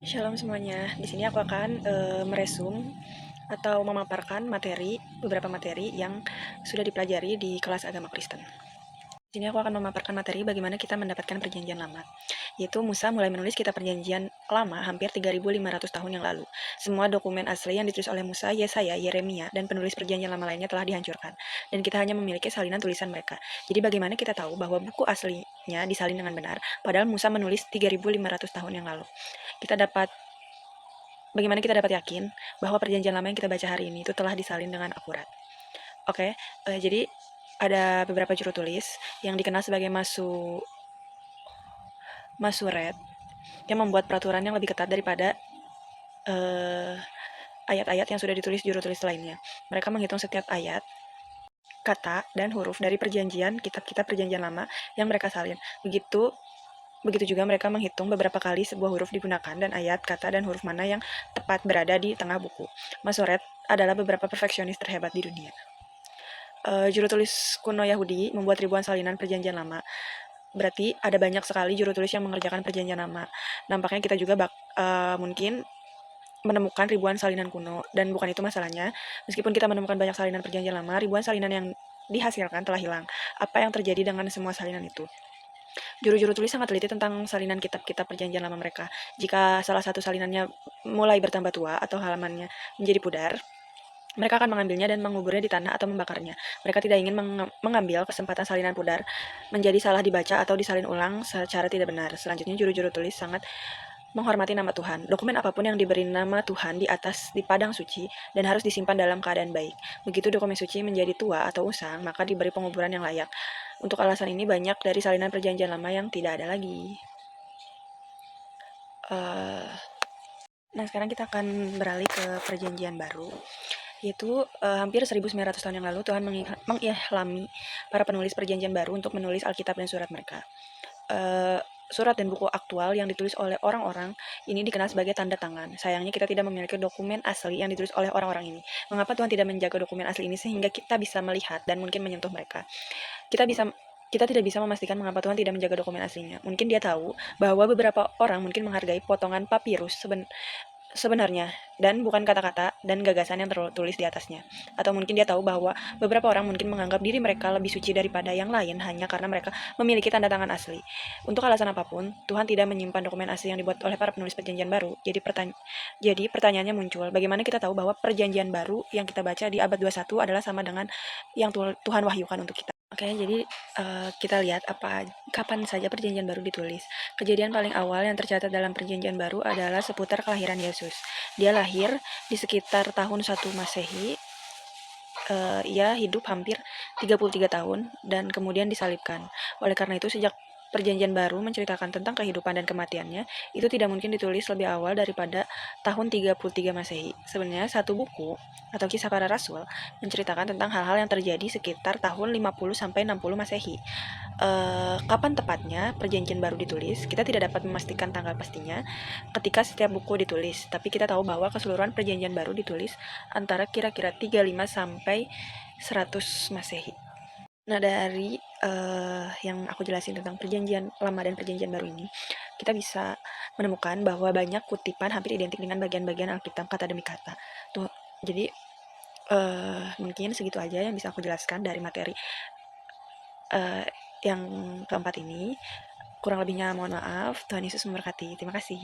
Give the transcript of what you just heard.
Shalom semuanya. Di sini aku akan meresum atau memaparkan beberapa materi yang sudah dipelajari di kelas agama Kristen. Di sini aku akan memaparkan materi bagaimana kita mendapatkan perjanjian lama. Yaitu Musa mulai menulis kitab perjanjian lama hampir 3.500 tahun yang lalu. Semua dokumen asli yang ditulis oleh Musa, Yesaya, Yeremia, dan penulis perjanjian lama lainnya telah dihancurkan. Dan kita hanya memiliki salinan tulisan mereka. Jadi bagaimana kita tahu bahwa buku aslinya disalin dengan benar, padahal Musa menulis 3.500 tahun yang lalu. Bagaimana kita dapat yakin bahwa perjanjian lama yang kita baca hari ini itu telah disalin dengan akurat. Oke, jadi ada beberapa juru tulis yang dikenal sebagai Masuret yang membuat peraturan yang lebih ketat daripada ayat-ayat yang sudah ditulis juru tulis lainnya. Mereka menghitung setiap ayat, kata, dan huruf dari kitab-kitab perjanjian lama yang mereka salin. Begitu juga mereka menghitung beberapa kali sebuah huruf digunakan dan ayat, kata, dan huruf mana yang tepat berada di tengah buku. Masoret adalah beberapa perfeksionis terhebat di dunia. Juru tulis kuno Yahudi membuat ribuan salinan perjanjian lama. Berarti ada banyak sekali juru tulis yang mengerjakan perjanjian lama. Nampaknya kita juga mungkin menemukan ribuan salinan kuno. Dan bukan itu masalahnya. Meskipun kita menemukan banyak salinan perjanjian lama, ribuan salinan yang dihasilkan telah hilang. Apa yang terjadi dengan semua salinan itu? Juru-juru tulis sangat teliti tentang salinan kitab-kitab perjanjian lama mereka. Jika salah satu salinannya mulai bertambah tua atau halamannya menjadi pudar, mereka akan mengambilnya dan menguburnya di tanah atau membakarnya. Mereka tidak ingin mengambil kesempatan salinan pudar menjadi salah dibaca atau disalin ulang secara tidak benar. Selanjutnya, juru-juru tulis sangat menghormati nama Tuhan. Dokumen apapun yang diberi nama Tuhan di padang suci dan harus disimpan dalam keadaan baik. Begitu dokumen suci menjadi tua atau usang, maka diberi penguburan yang layak. Untuk alasan ini, banyak dari salinan perjanjian lama yang tidak ada lagi. Nah, sekarang kita akan beralih ke perjanjian baru, yaitu hampir 1900 tahun yang lalu Tuhan mengihlami para penulis perjanjian baru untuk menulis Alkitab dan surat mereka. Surat dan buku aktual yang ditulis oleh orang-orang ini dikenal sebagai tanda tangan. Sayangnya kita tidak memiliki dokumen asli yang ditulis oleh orang-orang ini. Mengapa Tuhan tidak menjaga dokumen asli ini sehingga kita bisa melihat dan mungkin menyentuh mereka? Kita tidak bisa memastikan mengapa Tuhan tidak menjaga dokumen aslinya. Mungkin dia tahu bahwa beberapa orang mungkin menghargai potongan papirus sebenarnya, dan bukan kata-kata dan gagasan yang tertulis di atasnya. Atau mungkin dia tahu bahwa beberapa orang mungkin menganggap diri mereka lebih suci daripada yang lain hanya karena mereka memiliki tanda tangan asli. Untuk alasan apapun, Tuhan tidak menyimpan dokumen asli yang dibuat oleh para penulis perjanjian baru. Jadi pertanyaannya muncul, bagaimana kita tahu bahwa perjanjian baru yang kita baca di abad 21 adalah sama dengan yang Tuhan wahyukan untuk kita? Oke, jadi kita lihat kapan saja perjanjian baru ditulis. Kejadian paling awal yang tercatat dalam perjanjian baru adalah seputar kelahiran Yesus. Dia lahir di sekitar tahun 1 Masehi. Ia hidup hampir 33 tahun dan kemudian disalibkan. Oleh karena itu, sejak perjanjian baru menceritakan tentang kehidupan dan kematiannya, itu tidak mungkin ditulis lebih awal daripada tahun 33 Masehi. Sebenarnya satu buku atau kisah para rasul menceritakan tentang hal-hal yang terjadi sekitar tahun 50 sampai 60 Masehi. Kapan tepatnya perjanjian baru ditulis, kita tidak dapat memastikan tanggal pastinya ketika setiap buku ditulis, tapi kita tahu bahwa keseluruhan perjanjian baru ditulis antara kira-kira 35 sampai 100 Masehi. Nah, dari yang aku jelasin tentang perjanjian lama dan perjanjian baru ini, kita bisa menemukan bahwa banyak kutipan hampir identik dengan bagian-bagian Alkitab kata demi kata. Tuh, jadi mungkin segitu aja yang bisa aku jelaskan dari materi yang keempat ini. Kurang lebihnya mohon maaf. Tuhan Yesus memberkati. Terima kasih.